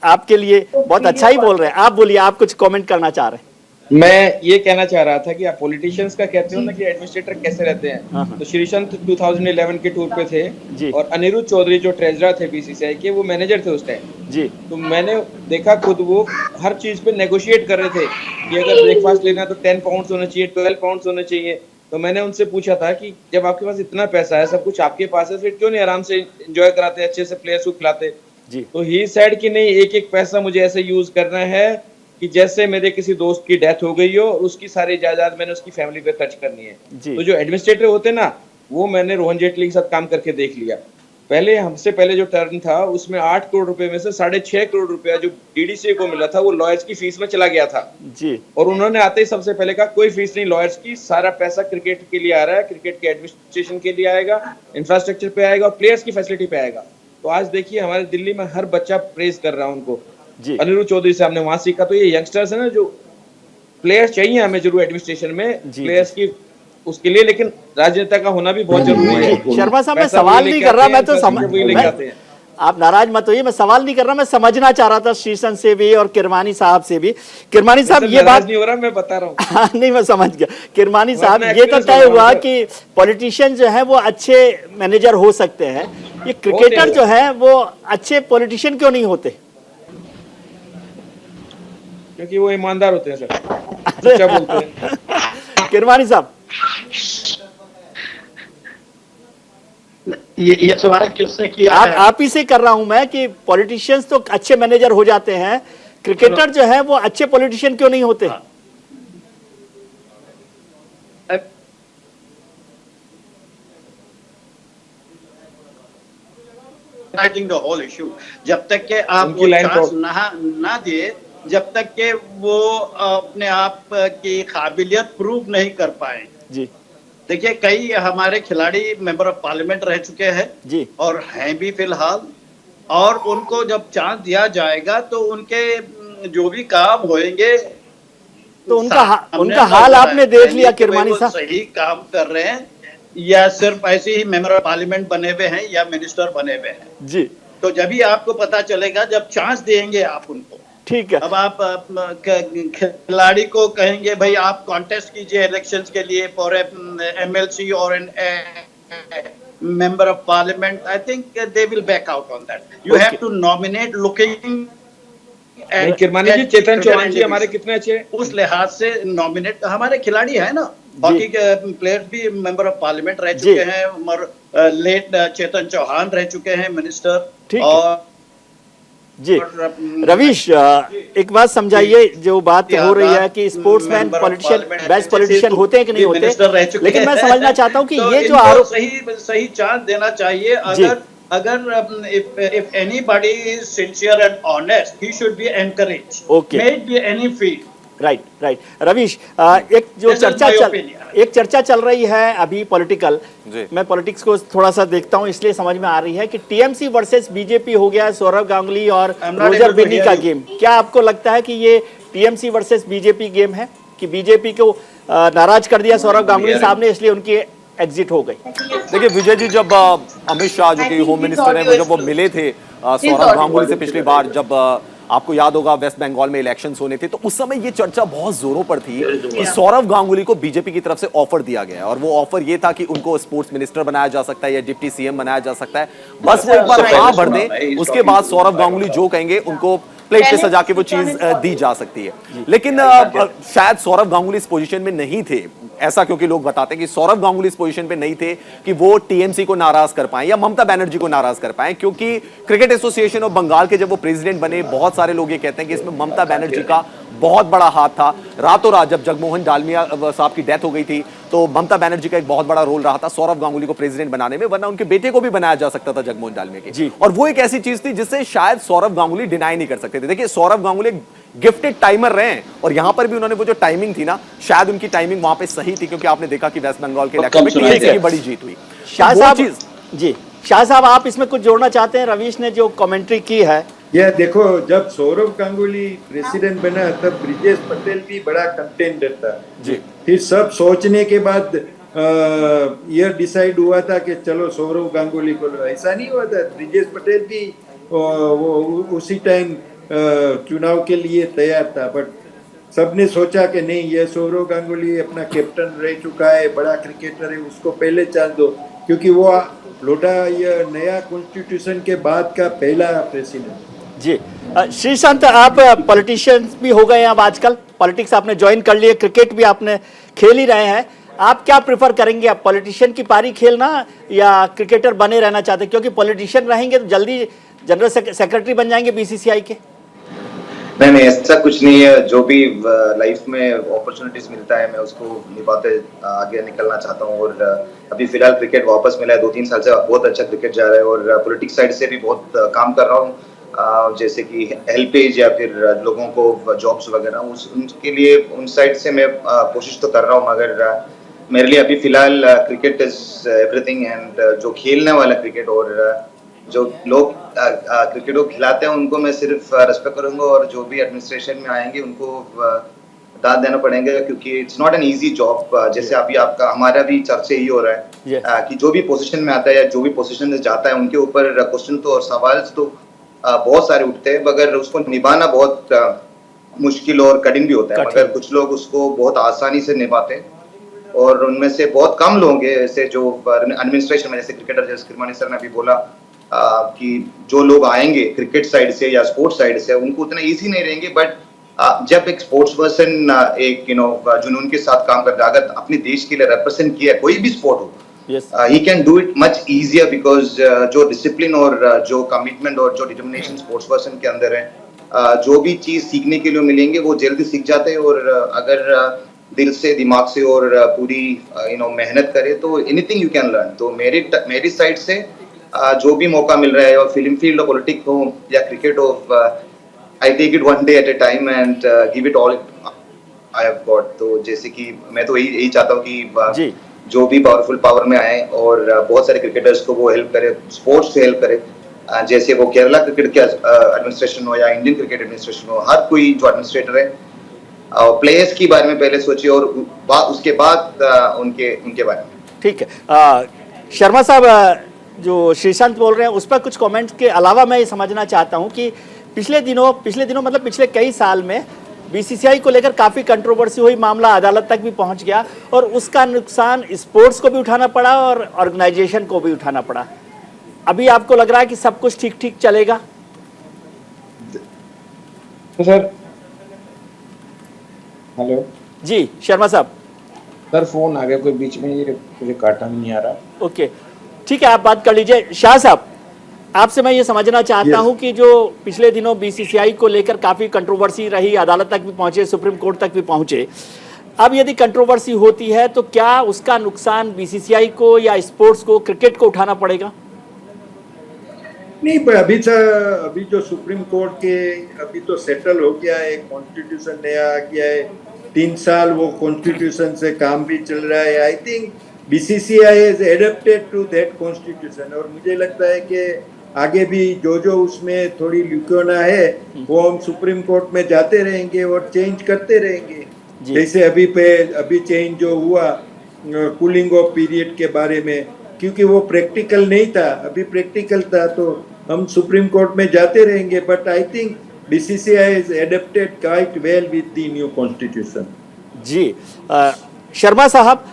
[SPEAKER 1] आपके लिए बहुत अच्छा ही बोल रहे हैं। आप बोलिए, आप कुछ कमेंट करना चाह रहे हैं?
[SPEAKER 4] मैं ये कहना चाह रहा था कि आप पॉलिटिशियंस का कहते हो ना कि एडमिनिस्ट्रेटर कैसे रहते हैं, तो श्रीसंत 2011 के टूर पे थे और अनिरुद्ध चौधरी जो ट्रेजरर थे बीसीसीआई के, वो मैनेजर थे उस टाइम जी। तो मैंने देखा खुद वो हर चीज पे नेगोशिएट कर रहे थे कि अगर ब्रेकफास्ट लेना है तो 10 पाउंड होना चाहिए, 12 पाउंड होने चाहिए। तो मैंने उनसे पूछा था कि जब आपके पास इतना पैसा है, सब कुछ आपके पास है, फिर क्यों नहीं आराम से एंजॉय कराते, अच्छे से प्लेयर्स को खिलाते जी। तो ही सेड कि नहीं, एक एक पैसा मुझे ऐसे यूज करना है कि जैसे मेरे किसी दोस्त की डेथ हो गई हो, उसकी सारी जायदाद मैंने उसकी फैमिली पे खर्च करनी है। तो जो एडमिनिस्ट्रेटर होते ना, वो मैंने रोहन जेटली के साथ काम करके देख लिया। हमसे पहले जो टर्न था उसमें 8 करोड़ रुपए में से 6.5 करोड़ रुपया जो डीडीसी को मिला था वो लॉयर्स की फीस में चला गया था जी। और उन्होंने आते ही सबसे पहले कहा कोई फीस नहीं लॉयर्स की, सारा पैसा क्रिकेट के लिए आ रहा है, क्रिकेट के एडमिनिस्ट्रेशन के लिए आएगा, इंफ्रास्ट्रक्चर पे आएगा और प्लेयर्स की फैसिलिटी पे आएगा। तो आज देखिए हमारे दिल्ली में हर बच्चा प्रेज कर रहा है उनको। अनिरुद्ध चौधरी से हमने वहां सीखा। तो ये यंगस्टर्स है ना, जो प्लेयर्स चाहिए हमें जरूर एडमिनिस्ट्रेशन में, प्लेयर्स की उसके लिए, लेकिन राजनेता का होना भी बहुत जरूरी है।
[SPEAKER 1] शर्मा साहब, मैं सवाल नहीं कर रहा, मैं तो आप नाराज मत होइए, मैं सवाल नहीं कर रहा, मैं समझना चाह रहा था श्रीसंत से भी और किरमानी साहब से भी। किरमानी साहब, ये बात
[SPEAKER 4] नहीं हो रहा, मैं बता रहा हूँ।
[SPEAKER 1] हाँ नहीं, मैं समझ गया। किरमानी साहब, ये तो तय हुआ कि पॉलिटिशियन जो है वो अच्छे मैनेजर हो सकते हैं, ये क्रिकेटर जो है वो अच्छे पॉलिटिशियन क्यों नहीं होते?
[SPEAKER 4] क्योंकि वो ईमानदार होते हैं सर, क्या बोलते हैं
[SPEAKER 1] किरमानी साहब?
[SPEAKER 7] ये सवाल किसने किया?
[SPEAKER 1] आप ही से कर रहा हूं मैं कि पॉलिटिशियंस तो अच्छे मैनेजर हो जाते हैं, क्रिकेटर जो है वो अच्छे पॉलिटिशियन क्यों नहीं होते?
[SPEAKER 5] द होल इशू, जब तक के आप वो चांस ना दिए, जब तक के वो अपने आप की काबिलियत प्रूव नहीं कर पाए जी। देखिए, कई हमारे खिलाड़ी मेंबर ऑफ पार्लियामेंट रह चुके हैं जी, और हैं भी फिलहाल, और उनको जब चांस दिया जाएगा तो उनके जो भी काम होंगे
[SPEAKER 1] तो उनका हाल आपने देख लिया किरमानी साहब,
[SPEAKER 5] सही काम कर रहे हैं या सिर्फ ऐसे ही मेंबर ऑफ पार्लियामेंट बने हुए हैं या मिनिस्टर बने हुए हैं जी। तो जब ही आपको पता चलेगा जब चांस देंगे आप उनको, ठीक है। अब आप खिलाड़ी को कहेंगे भाई आप कॉन्टेस्ट कीजिए इलेक्शंस के लिए फॉर एमएलसी और member of parliament, I think they will back out on that. You
[SPEAKER 1] Okay.
[SPEAKER 5] have to nominate looking
[SPEAKER 4] नहीं, किरमानी जी, चेतन चौहान जी हमारे कितने अच्छे हैं?
[SPEAKER 5] उस लिहाज से नॉमिनेट हमारे खिलाड़ी है ना, हॉकी के प्लेयर्स भी मेंबर ऑफ पार्लियामेंट रह
[SPEAKER 1] जी।
[SPEAKER 5] चुके हैं, और लेट चेतन चौहान रह चुके हैं मिनिस्टर।
[SPEAKER 1] ठीक है।
[SPEAKER 5] और
[SPEAKER 1] जी
[SPEAKER 5] और,
[SPEAKER 1] रवीश, एक बात समझाइए, जो बात हो रही है कि sportsman
[SPEAKER 5] member of
[SPEAKER 1] politician
[SPEAKER 5] parliament
[SPEAKER 1] best politician होते हैं कि नहीं होते,
[SPEAKER 5] मिनिस्टर रह चुके
[SPEAKER 1] लेकिन मैं
[SPEAKER 5] हैं।
[SPEAKER 1] समझना चाहता हूं कि
[SPEAKER 5] तो
[SPEAKER 1] ये जो
[SPEAKER 5] इनको
[SPEAKER 1] आरोप
[SPEAKER 5] सही चांस देना चाहिए। अगर if anybody is sincere and honest, he should be encouraged.
[SPEAKER 1] Okay.
[SPEAKER 5] May it be any field.
[SPEAKER 1] Right Ravish, एक जो
[SPEAKER 5] This is
[SPEAKER 1] चर्चा
[SPEAKER 5] my
[SPEAKER 1] चल
[SPEAKER 5] opinion.
[SPEAKER 1] एक चर्चा चल रही है अभी पॉलिटिकल,
[SPEAKER 2] जी।
[SPEAKER 1] मैं पॉलिटिक्स को थोड़ा सा देखता हूं इसलिए समझ में आ रही है कि टीएमसी वर्सेस बीजेपी हो गया, सौरव गांगुली और
[SPEAKER 5] I'm not
[SPEAKER 1] Roger
[SPEAKER 5] able to
[SPEAKER 1] Binny
[SPEAKER 5] hear
[SPEAKER 1] का
[SPEAKER 5] you.
[SPEAKER 1] गेम। क्या आपको लगता है कि ये टीएमसी वर्सेस बीजेपी गेम है, कि बीजेपी को नाराज कर दिया सौरव गांगुली साहब ने, इसलिए उनकी एग्जिट हो गई?
[SPEAKER 2] देखिए विजय जी, जब अमित शाह जो कि होम मिनिस्टर हैं, वो जब वो मिले थे सौरव गांगुली से पिछली बार, जब आपको याद होगा वेस्ट बंगाल में इलेक्शंस होने थे, तो उस समय ये चर्चा बहुत जोरों पर थी कि सौरव गांगुली को बीजेपी की तरफ से ऑफर दिया गया है, और वो ऑफर ये था कि उनको स्पोर्ट्स मिनिस्टर बनाया जा सकता है या डिप्टी सीएम बनाया जा सकता है, बस वो एक बार हाँ भर दें, उसके बाद सौरव गांगुली जो कहेंगे उनको प्लेट पे सजा के वो चीज दी जा सकती है। लेकिन शायद सौरव गांगुली इस पोजीशन में नहीं थे, ऐसा क्योंकि लोग बताते हैं कि सौरव गांगुली इस पोजीशन पे नहीं थे कि वो टीएमसी को नाराज कर पाए या ममता बनर्जी को नाराज कर पाए, क्योंकि क्रिकेट एसोसिएशन ऑफ बंगाल के जब वो प्रेसिडेंट बने, बहुत सारे लोग ये कहते हैं कि इसमें ममता बनर्जी का बहुत बड़ा हाथ था। रातों रात जब जगमोहन डालमिया साहब की डेथ हो गई थी, तो ममता बनर्जी का एक बहुत बड़ा रोल रहा था सौरव गांगुली को प्रेसिडेंट बनाने में, वरना उनके बेटे को भी बनाया जा सकता था जगमोहन डालमिया के। और वो एक ऐसी चीज थी जिससे शायद सौरव गांगुली डिनाई नहीं कर सकते थे। देखिए सौरव गांगुली गिफ्टेड टाइमर रहे हैं, और यहां पर भी उन्होंने वो जो टाइमिंग थी ना, शायद उनकी टाइमिंग वहां पे सही थी, क्योंकि आपने देखा कि वेस्ट बंगाल के इलेक्शन में टीएमसी की बड़ी जीत हुई।
[SPEAKER 1] शाह
[SPEAKER 2] वो
[SPEAKER 1] साहब,
[SPEAKER 2] चीज
[SPEAKER 1] जी शाह साहब, आप इसमें कुछ जोड़ना चाहते हैं? रवीश ने जो कमेंट्री की है,
[SPEAKER 3] ये देखो, जब सौरव गांगुली प्रेसिडेंट बना तब ब्रिजेश पटेल भी बड़ा कंटेंडर था
[SPEAKER 2] जी।
[SPEAKER 3] फिर सब सोचने के बाद ये डिसाइड हुआ था कि चलो सौरव गांगुली को लो। ऐसा नहीं हुआ था, ब्रिजेश पटेल भी वो उसी टाइम चुनाव के लिए तैयार था, बट सबने सोचा कि नहीं, ये सौरव गांगुली अपना कैप्टन रह चुका है, बड़ा क्रिकेटर है, उसको पहले चांस दो, क्योंकि वो लोटा ये नया कॉन्स्टिट्यूशन के बाद का पहला प्रेसिडेंट।
[SPEAKER 1] जी श्रीशांत, आप पॉलिटिशियंस भी हो गए हैं अब, आजकल पॉलिटिक्स आपने ज्वाइन कर लिए, क्रिकेट भी आपने खेल ही रहे हैं, आप क्या प्रेफर करेंगे? आप पॉलिटिशियन की पारी खेलना या क्रिकेटर बने रहना चाहते हैं? क्योंकि पॉलिटिशियन रहेंगे तो जल्दी जनरल सेक्रेटरी बन जाएंगे बीसीसीआई के।
[SPEAKER 6] नहीं, ऐसा कुछ नहीं है। जो भी लाइफ में अपॉर्चुनिटीज मिलता है मैं उसको निभाते आगे निकलना चाहता हूँ, और अभी फिलहाल क्रिकेट वापस मिला है, 2-3 साल से बहुत अच्छा क्रिकेट जा रहा है, और पॉलिटिक्स साइड से भी बहुत काम कर रहा हूँ, जैसे कि हेल्पेज या फिर लोगों को जॉब्स वगैरह, उनके लिए उन साइड से मैं कोशिश तो कर रहा हूँ, मगर मेरे लिए अभी फिलहाल क्रिकेट इज एवरीथिंग, एंड जो खेलने वाला क्रिकेट और जो लोग क्रिकेट को खिलाते हैं उनको मैं सिर्फ रेस्पेक्ट करूंगा, और जो भी एडमिनिस्ट्रेशन में आएंगे उनको दाद देना पड़ेगा, क्योंकि it's not an easy job. जैसे अभी आपका हमारा भी चर्चा ही हो रहा है कि जो भी पोजीशन में आता है या जो भी पोजीशन में जाता है उनके ऊपर क्वेश्चन तो और सवाल तो बहुत सारे उठते हैं, मगर उसको निभाना बहुत मुश्किल और कठिन भी होता है, मगर कुछ लोग उसको बहुत आसानी से निभाते हैं, और उनमें से बहुत कम लोग हैं ऐसे जो एडमिनिस्ट्रेशन में, जैसे क्रिकेटर जैसे किरमानी सर ने अभी बोला कि जो लोग आएंगे क्रिकेट साइड से या स्पोर्ट्स साइड से उनको उतना इजी नहीं रहेंगे, बट जब एक स्पोर्ट्स पर्सन एक जुनून के साथ काम करता है, अगर अपने देश के लिए रिप्रेजेंट किया कोई भी स्पोर्ट हो, he can do it much easier, because जो डिसिप्लिन और जो कमिटमेंट और जो डिटर्मिनेशन स्पोर्ट्स पर्सन के अंदर है, जो भी चीज सीखने के लिए मिलेंगे वो जल्दी सीख जाते हैं, और अगर दिल से दिमाग से और पूरी मेहनत करे तो एनीथिंग यू कैन लर्न। तो मेरी साइड से जो भी मौका मिल रहा है, और फिल्म फील्ड और पॉलिटिक्स हो या क्रिकेट हो, I take it one day at a time and give it all I have got. तो जैसे कि मैं तो यही चाहता हूँ कि जो भी पावरफुल पावर में आए और बहुत सारे क्रिकेटर्स को वो हेल्प करे, स्पोर्ट्स से हेल्प करे, जैसे वो केरला क्रिकेट के एडमिनिस्ट्रेशन हो या इंडियन क्रिकेट एडमिनिस्ट्रेशन हो, हर कोई जो एडमिनिस्ट्रेटर है प्लेयर्स के बारे में पहले सोचिए और उसके बाद उनके बारे में। ठीक
[SPEAKER 1] है शर्मा साहब, जो श्रीशांत बोल रहे हैं उस पर कुछ कमेंट्स के अलावा मैं ये समझना चाहता हूँ कि पिछले दिनों मतलब पिछले कई साल में बीसीसीआई को लेकर काफी कंट्रोवर्सी हुई, मामला अदालत तक भी पहुंच गया और उसका नुकसान स्पोर्ट्स को भी उठाना पड़ा और ऑर्गेनाइजेशन को भी उठाना पड़ा। अभी आपको लग रहा है कि सब कुछ ठीक ठीक चलेगा?
[SPEAKER 4] तो सर, हेलो
[SPEAKER 1] जी शर्मा साहब।
[SPEAKER 4] सर, फोन आ गया कोई बीच में, ये मुझे काटा नहीं आ रहा।
[SPEAKER 1] ओके ठीक है, आप बात कर लीजिए। शाह साहब, आपसे मैं ये समझना चाहता हूं कि जो पिछले दिनों बीसीसीआई को लेकर काफी कंट्रोवर्सी रही, अदालत तक भी पहुंचे, सुप्रीम कोर्ट तक भी पहुंचे, अब यदि कंट्रोवर्सी होती है तो क्या उसका नुकसान बीसीसीआई को या स्पोर्ट्स को, क्रिकेट को उठाना पड़ेगा?
[SPEAKER 3] नहीं, पर अभी जो सुप्रीम कोर्ट के अभी तो सेटल हो गया है, कॉन्स्टिट्यूशन नया आ गया है, 3 साल वो कॉन्स्टिट्यूशन से काम भी चल रहा है। I think BCCI is adapted to that constitution और मुझे लगता है कि आगे भी जो उसमें थोड़ी लुकोना है वो हम सुप्रीम कोर्ट में जाते रहेंगे और चेंज करते रहेंगे। जैसे अभी चेंज जो हुआ कूलिंग ऑफ पीरियड के बारे में, क्योंकि वो प्रैक्टिकल नहीं था, अभी प्रैक्टिकल था, तो हम सुप्रीम कोर्ट में जाते रहेंगे। But I think BCCI is adapted quite well with the new constitution.
[SPEAKER 1] जी शर्मा साहब,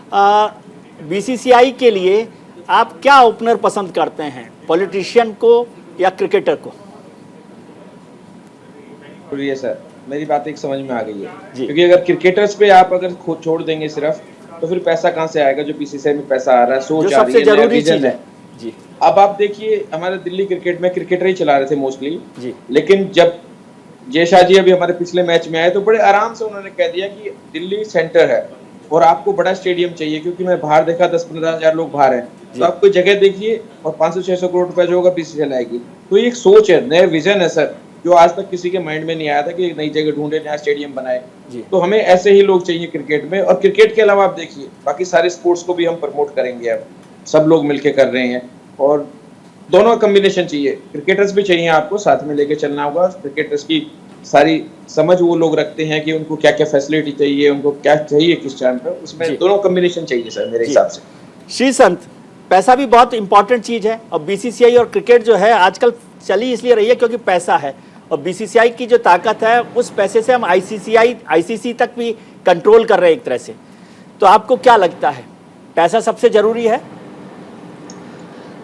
[SPEAKER 1] बीसीसीआई के लिए आप क्या ओपनर पसंद करते हैं, पॉलिटिशियन को या क्रिकेटर को?
[SPEAKER 4] ये सर, मेरी बात एक समझ में आ गई है, क्योंकि अगर क्रिकेटर्स पे आप अगर खुद छोड़ देंगे सिर्फ, तो फिर पैसा कहां से आएगा? जो बीसीसीआई में पैसा आ रहा है, सोच आ रही है,
[SPEAKER 1] जरूरी चीज है
[SPEAKER 4] जी। अब आप देखिए, हमारे दिल्ली क्रिकेट में क्रिकेटर ही चला रहे थे मोस्टली
[SPEAKER 1] जी,
[SPEAKER 4] लेकिन जब जय शाह जी अभी हमारे पिछले मैच में आए तो बड़े आराम से उन्होंने कह दिया कि दिल्ली सेंटर है और आपको बड़ा स्टेडियम चाहिए, क्योंकि मैं बाहर देखा 10-15 हजार लोग बाहर हैं, तो आप कोई जगह देखिए और 500-600 करोड़ रुपए जो होगा बीसीसीआई लाएगी। तो ये एक सोच है, नया विजन है सर, जो आज तक किसी के माइंड में नहीं आया था कि एक नई जगह ढूंढे, नया स्टेडियम बनाए। तो हमें ऐसे ही लोग चाहिए क्रिकेट में। और क्रिकेट के अलावा आप देखिए बाकी सारे स्पोर्ट्स को भी हम प्रमोट करेंगे, अब सब लोग मिलकर कर रहे हैं और दोनों कम्बिनेशन चाहिए। क्रिकेटर्स भी चाहिए, आपको साथ में लेके चलना होगा। क्रिकेटर्स की सारी समझ वो लोग रखते हैं कि उनको क्या क्या फैसिलिटी चाहिए, उनको क्या चाहिए किस टाइम पे, उसमें दोनों कम्बिनेशन चाहिए सर मेरे हिसाब से।
[SPEAKER 1] श्री संत, पैसा भी बहुत इंपॉर्टेंट चीज है और बीसीसीआई और क्रिकेट जो है आजकल चली इसलिए रही है क्योंकि पैसा है, और बीसीसीआई की जो ताकत है उस पैसे से हम आईसीसी तक भी कंट्रोल कर रहे हैं एक तरह से। तो आपको क्या लगता है, पैसा सबसे जरूरी है?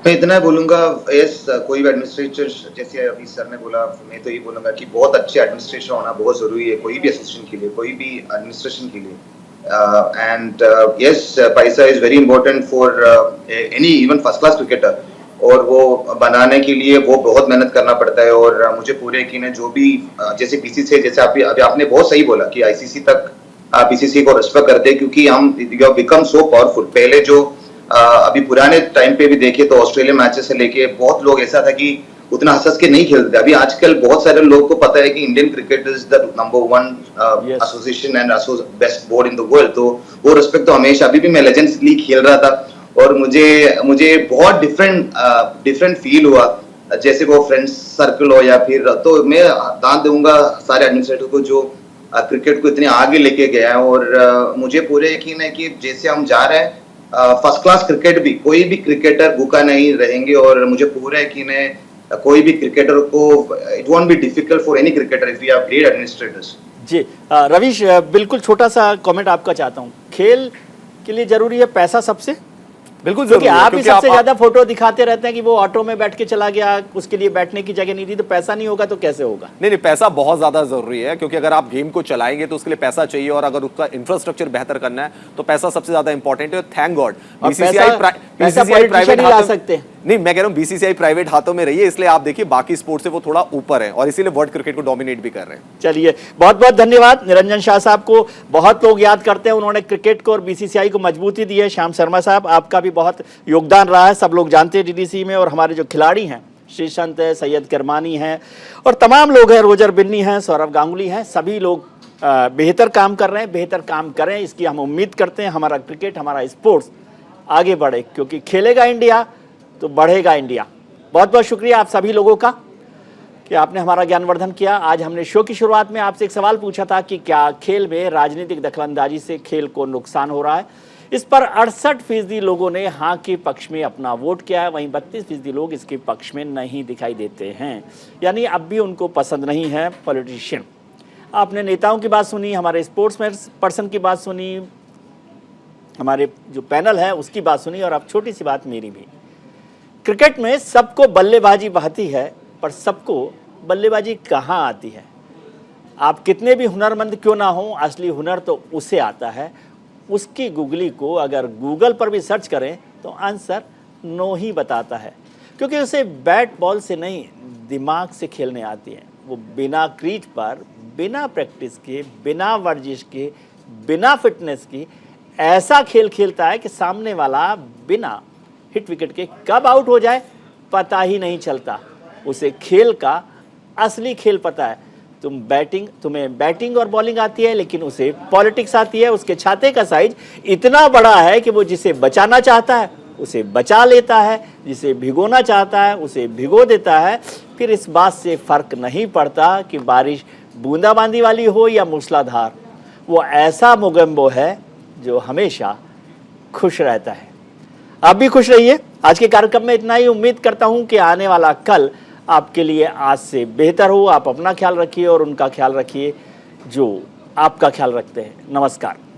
[SPEAKER 6] मैं इतना बोलूंगा, यस, कोई भी एडमिनिस्ट्रेटर, जैसे अभी सर ने बोला, मैं तो ये बोलूंगा कि बहुत अच्छे एडमिनिस्ट्रेशन होना बहुत जरूरी है कोई भी एसोसिएशन के लिए, कोई भी एडमिनिस्ट्रेशन के लिए। एंड यस, पैसा is very important for any even first class cricketer, और वो बनाने के लिए वो बहुत मेहनत करना पड़ता है। और मुझे पूरे यकीन है जो भी जैसे बीसीसीआई, जैसे अभी आपने बहुत सही बोला कि आईसीसी तक बीसीसीआई को रेस्पेक्ट करते हैं, क्योंकि हम यू बिकम सो पावरफुल। पहले जो अभी पुराने टाइम पे भी देखे तो ऑस्ट्रेलियन मैचेस से लेके बहुत लोग ऐसा था कि उतना हंस के नहीं खेलते। अभी आजकल बहुत सारे लोगों को पता है कि Indian cricket is the number 1 association and best board in the world. तो वो रिस्पेक्ट तो हमेशा, अभी भी मैं लेजेंड्स लीग खेल रहा था और मुझे बहुत डिफरेंट फील हुआ, जैसे वो फ्रेंड्स सर्कल हो या फिर, तो मैं दान दूंगा सारे एडमिनिस्ट्रेटर को जो क्रिकेट को इतने आगे लेके गया है। और मुझे पूरे यकीन है कि जैसे हम जा रहे हैं फर्स्ट क्लास क्रिकेट भी, कोई भी क्रिकेटर भूखा नहीं रहेंगे। और मुझे पूरा यकीन है कोई भी क्रिकेटर को, it won't be difficult for any cricketer if you have great administrators.
[SPEAKER 1] जी रवीश, बिल्कुल छोटा सा कमेंट आपका चाहता हूँ, खेल के लिए जरूरी है पैसा सबसे?
[SPEAKER 2] बिल्कुल
[SPEAKER 1] क्योंकि
[SPEAKER 2] जरूरी है,
[SPEAKER 1] आप ही सबसे ज्यादा फोटो दिखाते रहते हैं कि वो ऑटो में बैठ के चला गया, उसके लिए बैठने की जगह नहीं थी, तो पैसा नहीं होगा तो कैसे होगा?
[SPEAKER 2] नहीं, पैसा बहुत ज्यादा जरूरी है, क्योंकि अगर आप गेम को चलाएंगे तो उसके लिए पैसा चाहिए, और अगर उसका इंफ्रास्ट्रक्चर बेहतर करना है तो पैसा सबसे ज्यादा इंपॉर्टेंट है। थैंक गॉड बीसीसीआई प्राइवेट
[SPEAKER 1] ला सकते हैं।
[SPEAKER 2] नहीं, मैं कह रहा हूं बीसीसीआई प्राइवेट हाथों में रही है, इसलिए आप देखिए बाकी स्पोर्ट्स से वो थोड़ा ऊपर है और इसीलिए वर्ल्ड क्रिकेट को डोमिनेट भी कर रहे हैं।
[SPEAKER 1] चलिए, बहुत बहुत धन्यवाद निरंजन शाह साहब को, बहुत लोग याद करते हैं, उन्होंने क्रिकेट को और बीसीसीआई को मजबूती दी है। श्याम शर्मा साहब, आपका भी बहुत योगदान रहा है, सब लोग जानते हैं डीडीसी में। और हमारे जो खिलाड़ी हैं, श्रीसंत है, सैयद करमानी हैं और तमाम लोग हैं, रोजर बिन्नी हैं, सौरव गांगुली हैं, सभी लोग बेहतर काम कर रहे हैं, बेहतर काम करें, इसकी हम उम्मीद करते हैं। हमारा क्रिकेट, हमारा स्पोर्ट्स आगे बढ़े, क्योंकि खेलेगा इंडिया तो बढ़ेगा इंडिया। बहुत बहुत शुक्रिया आप सभी लोगों का कि आपने हमारा ज्ञानवर्धन किया। आज हमने शो की शुरुआत में आपसे एक सवाल पूछा था कि क्या खेल में राजनीतिक दखलंदाजी से खेल को नुकसान हो रहा है। इस पर 68% लोगों ने हाँ के पक्ष में अपना वोट किया है, वहीं 32% लोग इसके पक्ष में नहीं दिखाई देते हैं, यानी अब भी उनको पसंद नहीं है पॉलिटिशियन। आपने नेताओं की बात सुनी, हमारे स्पोर्ट्स पर्सन की बात सुनी, हमारे जो पैनल है उसकी बात सुनी, और अब छोटी सी बात मेरी भी। क्रिकेट में सबको बल्लेबाजी बहती है, पर सबको बल्लेबाजी कहाँ आती है? आप कितने भी हुनरमंद क्यों ना हो, असली हुनर तो उसे आता है। उसकी गूगली को अगर गूगल पर भी सर्च करें तो आंसर नो ही बताता है, क्योंकि उसे बैट बॉल से नहीं दिमाग से खेलने आती है। वो बिना क्रीज पर, बिना प्रैक्टिस के, बिना वर्जिश के, बिना फिटनेस की ऐसा खेल खेलता है कि सामने वाला बिना हिट विकेट के कब आउट हो जाए पता ही नहीं चलता। उसे खेल का असली खेल पता है। तुम्हें बैटिंग और बॉलिंग आती है, लेकिन उसे पॉलिटिक्स आती है। उसके छाते का साइज इतना बड़ा है कि वो जिसे बचाना चाहता है उसे बचा लेता है, जिसे भिगोना चाहता है उसे भिगो देता है। फिर इस बात से फर्क नहीं पड़ता कि बारिश बूंदाबांदी वाली हो या मूसलाधार। वो ऐसा मोगेम्बो है जो हमेशा खुश रहता है। आप भी खुश रहिए। आज के कार्यक्रम में इतना ही। उम्मीद करता हूं कि आने वाला कल आपके लिए आज से बेहतर हो। आप अपना ख्याल रखिए और उनका ख्याल रखिए जो आपका ख्याल रखते हैं। नमस्कार।